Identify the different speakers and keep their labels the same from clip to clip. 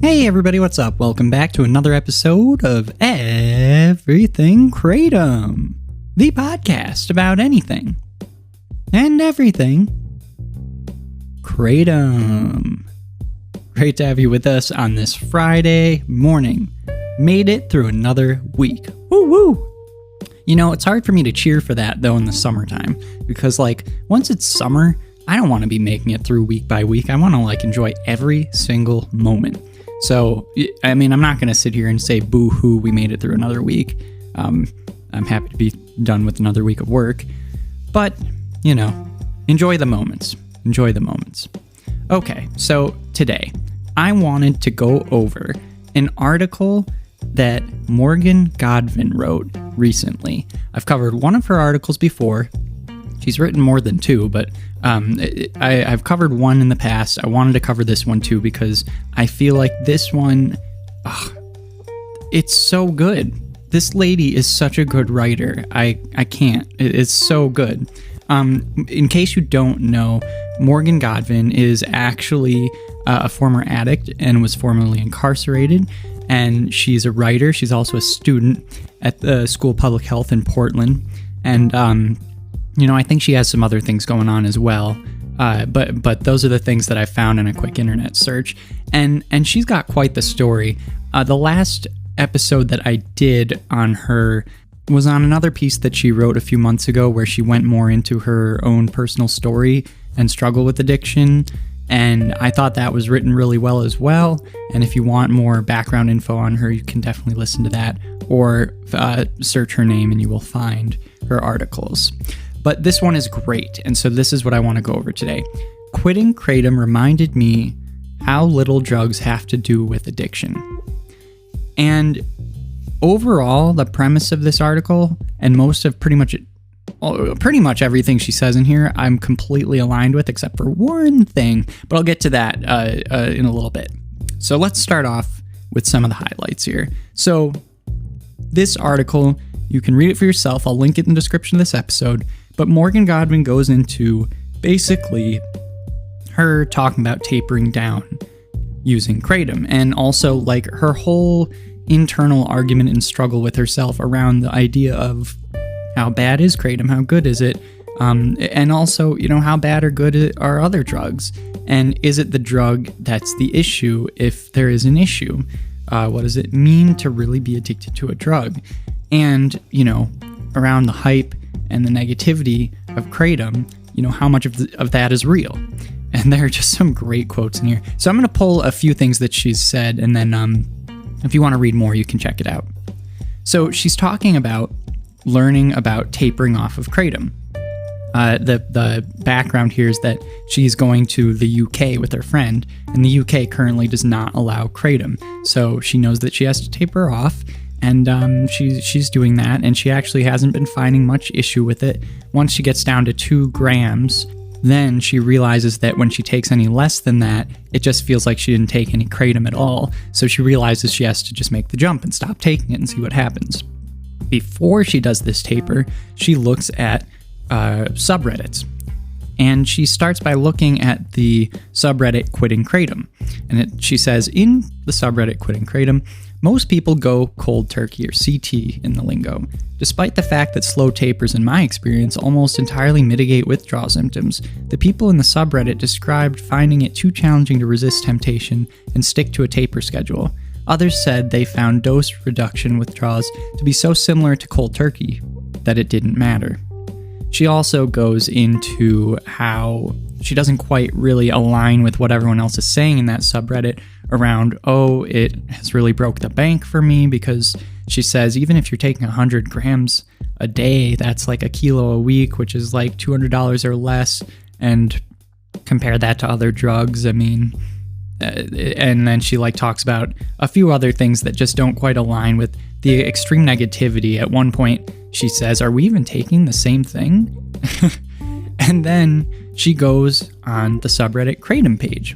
Speaker 1: Hey everybody, what's up? Welcome back to another episode of Everything Kratom, the podcast about anything and everything Kratom. Great to have you with us on this Friday morning. Made it through another week. Woo woo! You know, it's hard for me to cheer for that though in the summertime because once it's summer, I don't want to be making it through week by week. I want to enjoy every single moment. So, I'm not going to sit here and say, boo-hoo, we made it through another week. I'm happy to be done with another week of work. But, enjoy the moments. Enjoy the moments. Okay, so today, I wanted to go over an article that Morgan Godvin wrote recently. I've covered one of her articles before. She's written more than two, but I've covered one in the past. I wanted to cover this one too because I feel like this one, it's so good. This lady is such a good writer. I can't. It's so good. In case you don't know, Morgan Godvin is actually a former addict and was formerly incarcerated. And she's a writer. She's also a student at the School of Public Health in Portland. And I think she has some other things going on as well, but those are the things that I found in a quick internet search, and she's got quite the story. The last episode that I did on her was on another piece that she wrote a few months ago where she went more into her own personal story and struggle with addiction, and I thought that was written really well as well, and if you want more background info on her, you can definitely listen to that, or search her name and you will find her articles. But this one is great, and so this is what I want to go over today. Quitting Kratom reminded me how little drugs have to do with addiction. And overall, the premise of this article, and most of pretty much everything she says in here, I'm completely aligned with, except for one thing, but I'll get to that in a little bit. So let's start off with some of the highlights here. So this article, you can read it for yourself. I'll link it in the description of this episode. But Morgan Godvin goes into basically her talking about tapering down using Kratom, and also her whole internal argument and struggle with herself around the idea of how bad is Kratom, how good is it, and also, how bad or good are other drugs, and is it the drug that's the issue if there is an issue? What does it mean to really be addicted to a drug? And, around the hype and the negativity of Kratom, how much of that is real. And there are just some great quotes in here. So I'm going to pull a few things that she's said, and then if you want to read more, you can check it out. So she's talking about learning about tapering off of Kratom. The background here is that she's going to the UK with her friend, and the UK currently does not allow Kratom. So she knows that she has to taper off, and she's doing that, and she actually hasn't been finding much issue with it. Once she gets down to 2 grams, then she realizes that when she takes any less than that, it just feels like she didn't take any Kratom at all. So she realizes she has to just make the jump and stop taking it and see what happens. Before she does this taper, she looks at subreddits. And she starts by looking at the subreddit Quitting Kratom. And she says, in the subreddit Quitting Kratom, most people go cold turkey, or CT in the lingo, despite the fact that slow tapers, in my experience, almost entirely mitigate withdrawal symptoms. The people in the subreddit described finding it too challenging to resist temptation and stick to a taper schedule. Others said they found dose reduction withdrawals to be so similar to cold turkey that it didn't matter. She also goes into how she doesn't quite really align with what everyone else is saying in that subreddit around, it has really broke the bank for me, because she says even if you're taking 100 grams a day, that's like a kilo a week, which is like $200 or less, and compare that to other drugs, and then she talks about a few other things that just don't quite align with the extreme negativity. At one point, she says, are we even taking the same thing? And then she goes on the subreddit Kratom page.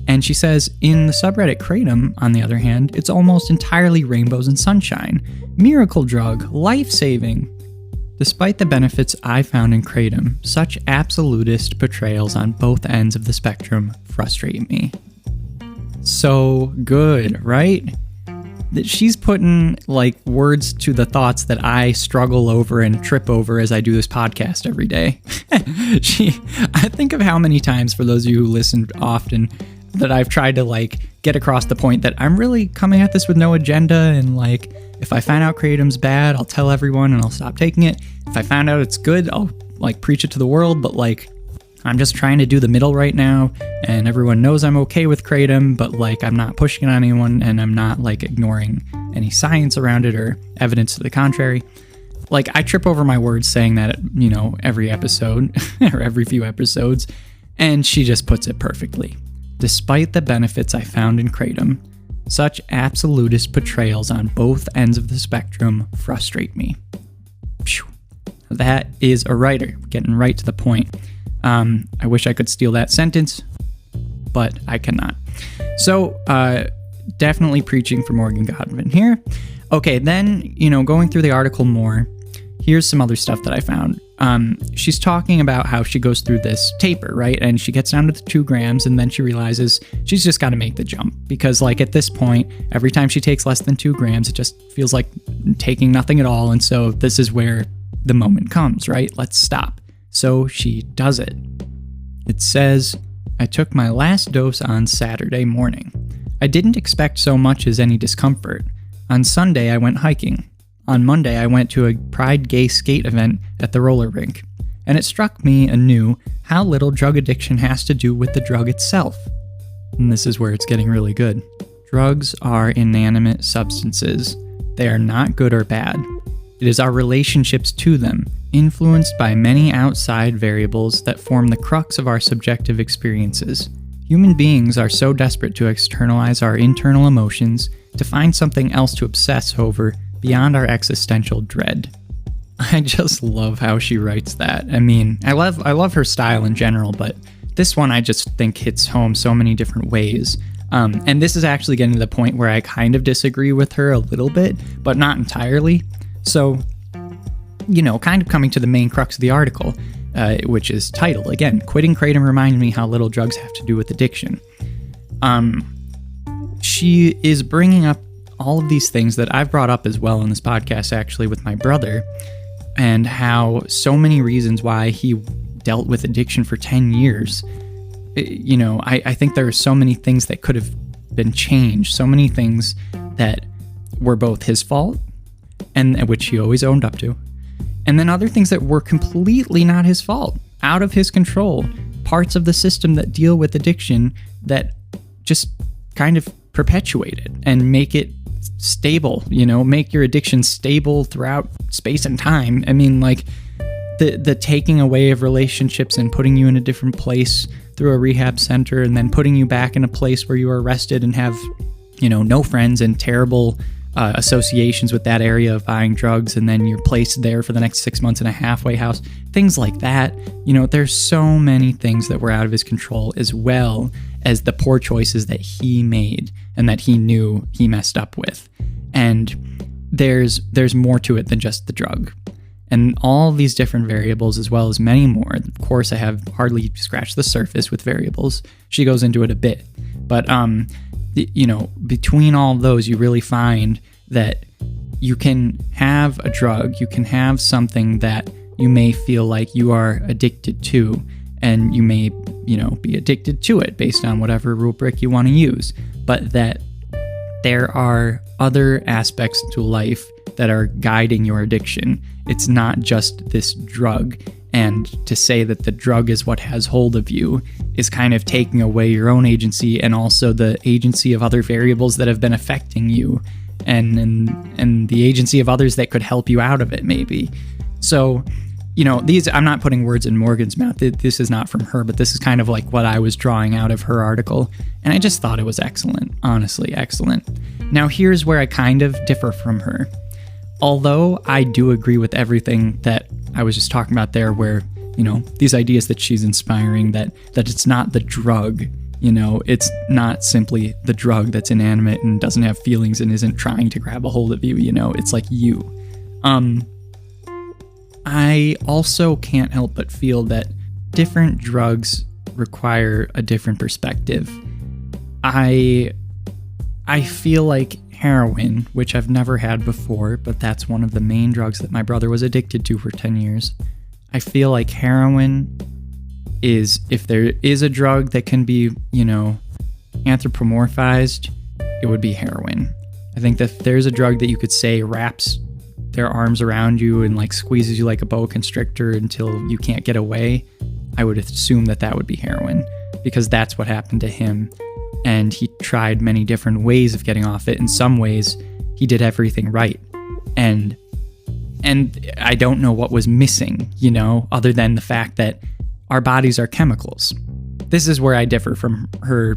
Speaker 1: And she says, in the subreddit Kratom, on the other hand, it's almost entirely rainbows and sunshine. Miracle drug, life-saving. Despite the benefits I found in Kratom, such absolutist portrayals on both ends of the spectrum frustrate me. So good, right? That she's putting like words to the thoughts that I struggle over and trip over as I do this podcast every day. I think of how many times, for those of you who listen often, that I've tried to like get across the point that I'm really coming at this with no agenda, and like if I find out Kratom's bad, I'll tell everyone and I'll stop taking it. If I find out it's good, I'll like preach it to the world, but like I'm just trying to do the middle right now, and everyone knows I'm okay with Kratom, but like I'm not pushing it on anyone, and I'm not like ignoring any science around it or evidence to the contrary. Like I trip over my words saying that, you know, every episode or every few episodes, and she just puts it perfectly. Despite the benefits I found in Kratom, such absolutist portrayals on both ends of the spectrum frustrate me. Phew. That is a writer, getting right to the point. I wish I could steal that sentence, but I cannot. So, definitely preaching for Morgan Godvin here. Okay, then, you know, going through the article more, here's some other stuff that I found. She's talking about how she goes through this taper, right? And she gets down to the 2 grams, and then she realizes she's just got to make the jump. Because, like, at this point, every time she takes less than 2 grams, it just feels like taking nothing at all. And so this is where the moment comes, right? Let's stop. So she does it. It says, I took my last dose on Saturday morning. I didn't expect so much as any discomfort. On Sunday, I went hiking. On Monday, I went to a Pride Gay skate event at the roller rink. And it struck me anew how little drug addiction has to do with the drug itself. And this is where it's getting really good. Drugs are inanimate substances. They are not good or bad. It is our relationships to them, influenced by many outside variables, that form the crux of our subjective experiences. Human beings are so desperate to externalize our internal emotions, to find something else to obsess over beyond our existential dread. I just love how she writes that. I mean, I love her style in general, but this one I just think hits home so many different ways. And this is actually getting to the point where I kind of disagree with her a little bit, but not entirely. So, you know, kind of coming to the main crux of the article, which is titled, again, Quitting Kratom Reminded Me How Little Drugs Have to Do with Addiction. She is bringing up all of these things that I've brought up as well in this podcast, actually, with my brother, and how so many reasons why he dealt with addiction for 10 years. You know, I think there are so many things that could have been changed, so many things that were both his fault, and which he always owned up to, and then other things that were completely not his fault, out of his control, parts of the system that deal with addiction that just kind of perpetuate it and make it stable, you know, make your addiction stable throughout space and time. I mean, like the taking away of relationships and putting you in a different place through a rehab center, and then putting you back in a place where you are arrested and have, you know, no friends and terrible associations with that area of buying drugs, and then you're placed there for the next 6 months in a halfway house, things like that. You know, there's so many things that were out of his control, as well as the poor choices that he made and that he knew he messed up with. And there's more to it than just the drug. And all these different variables, as well as many more. Of course, I have hardly scratched the surface with variables. She goes into it a bit. But you know, between all of those, you really find that you can have a drug, you can have something that you may feel like you are addicted to, and you may, you know, be addicted to it based on whatever rubric you want to use, but that there are other aspects to life that are guiding your addiction. It's not just this drug. And to say that the drug is what has hold of you is kind of taking away your own agency, and also the agency of other variables that have been affecting you, and the agency of others that could help you out of it, maybe. So, you know, these, I'm not putting words in Morgan's mouth. This is not from her, but this is kind of like what I was drawing out of her article. And I just thought it was excellent, honestly, excellent. Now, here's where I kind of differ from her. Although I do agree with everything that I was just talking about there, where, you know, these ideas that she's inspiring, that it's not the drug, you know, it's not simply the drug that's inanimate and doesn't have feelings and isn't trying to grab a hold of you, you know, it's like you. I also can't help but feel that different drugs require a different perspective. I feel like heroin, which I've never had before, but that's one of the main drugs that my brother was addicted to for 10 years. I feel like heroin is, if there is a drug that can be, anthropomorphized, it would be heroin. I think that if there's a drug that you could say wraps their arms around you and like squeezes you like a boa constrictor until you can't get away, I would assume that that would be heroin, because that's what happened to him. And he tried many different ways of getting off it. In some ways, he did everything right. And I don't know what was missing, other than the fact that our bodies are chemicals. This is where I differ from her,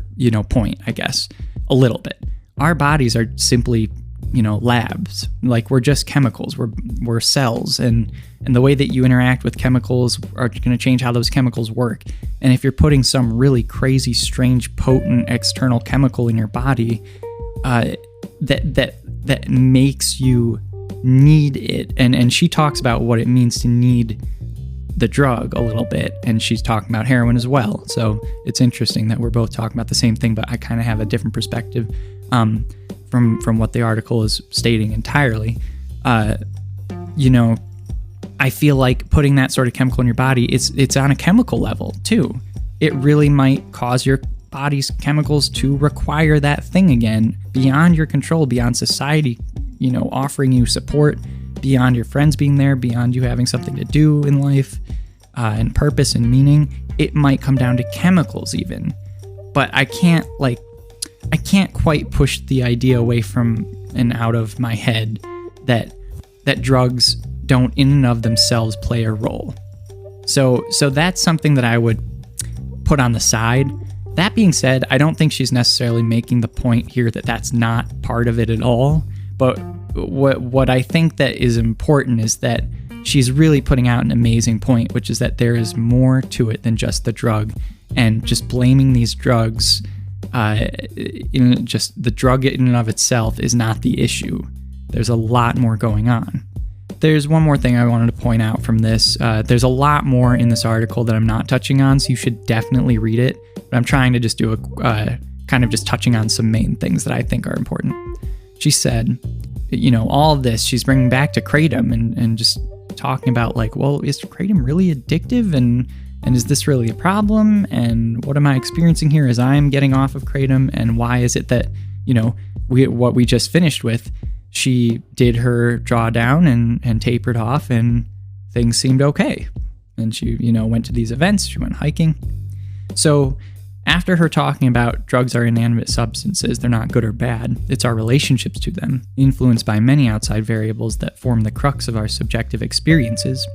Speaker 1: point, I guess, a little bit. Our bodies are simply, labs. Like, we're just chemicals. We're cells. And the way that you interact with chemicals are going to change how those chemicals work. And if you're putting some really crazy, strange, potent external chemical in your body that makes you need it, and she talks about what it means to need the drug a little bit, and she's talking about heroin as well. So it's interesting that we're both talking about the same thing, but I kind of have a different perspective from what the article is stating entirely. I feel like putting that sort of chemical in your body, it's on a chemical level too. It really might cause your body's chemicals to require that thing again, beyond your control, beyond society, offering you support, beyond your friends being there, beyond you having something to do in life, and purpose and meaning. It might come down to chemicals even. But I can't quite push the idea away from and out of my head that drugs don't in and of themselves play a role. So that's something that I would put on the side. That being said, I don't think she's necessarily making the point here that that's not part of it at all. But what I think that is important is that she's really putting out an amazing point, which is that there is more to it than just the drug, and just blaming these drugs, just the drug in and of itself is not the issue. There's a lot more going on. There's one more thing I wanted to point out from this. There's a lot more in this article that I'm not touching on, so you should definitely read it. But I'm trying to just do a kind of just touching on some main things that I think are important. She said, all of this, she's bringing back to Kratom and just talking about like, well, is Kratom really addictive? And is this really a problem? And what am I experiencing here as I'm getting off of Kratom? And why is it that, what we just finished with, she did her drawdown and tapered off and things seemed okay. And she, went to these events, she went hiking. So after her talking about drugs are inanimate substances, they're not good or bad, it's our relationships to them, influenced by many outside variables that form the crux of our subjective experiences.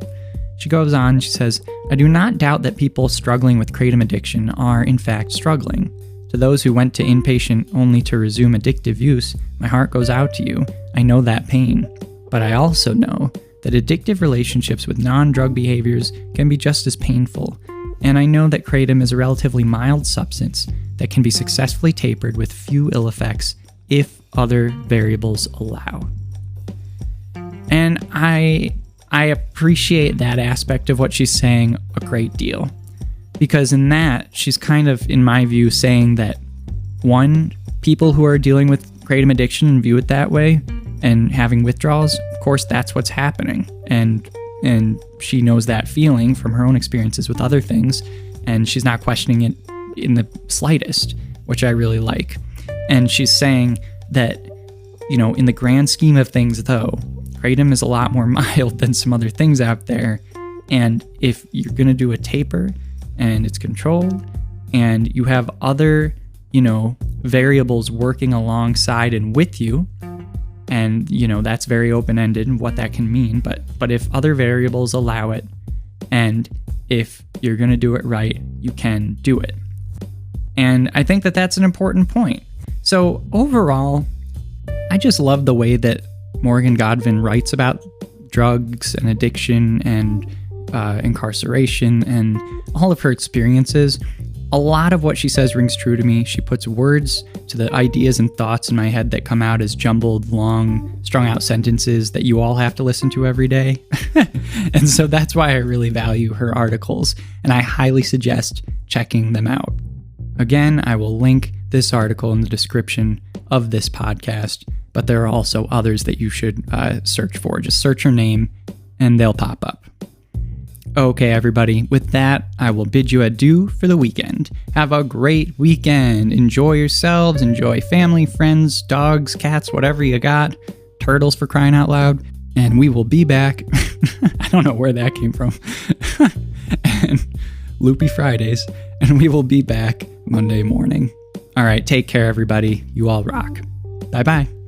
Speaker 1: She goes on, she says, I do not doubt that people struggling with Kratom addiction are, in fact, struggling. To those who went to inpatient only to resume addictive use, my heart goes out to you. I know that pain. But I also know that addictive relationships with non-drug behaviors can be just as painful. And I know that Kratom is a relatively mild substance that can be successfully tapered with few ill effects if other variables allow. And I appreciate that aspect of what she's saying a great deal. Because in that, she's kind of, in my view, saying that, one, people who are dealing with Kratom addiction and view it that way and having withdrawals, of course, that's what's happening. And she knows that feeling from her own experiences with other things, and she's not questioning it in the slightest, which I really like. And she's saying that, in the grand scheme of things, though, Kratom is a lot more mild than some other things out there. And if you're going to do a taper and it's controlled and you have other, variables working alongside and with you, and, that's very open-ended and what that can mean. But if other variables allow it, and if you're going to do it right, you can do it. And I think that that's an important point. So overall, I just love the way that Morgan Godvin writes about drugs and addiction and incarceration and all of her experiences. A lot of what she says rings true to me. She puts words to the ideas and thoughts in my head that come out as jumbled, long, strung out sentences that you all have to listen to every day. And so that's why I really value her articles, and I highly suggest checking them out. Again, I will link this article in the description of this podcast, but there are also others that you should search for. Just search your name and they'll pop up. Okay, everybody, with that, I will bid you adieu for the weekend. Have a great weekend. Enjoy yourselves. Enjoy family, friends, dogs, cats, whatever you got. Turtles, for crying out loud. And we will be back. I don't know where that came from. And Loopy Fridays. And we will be back Monday morning. All right, take care, everybody. You all rock. Bye-bye.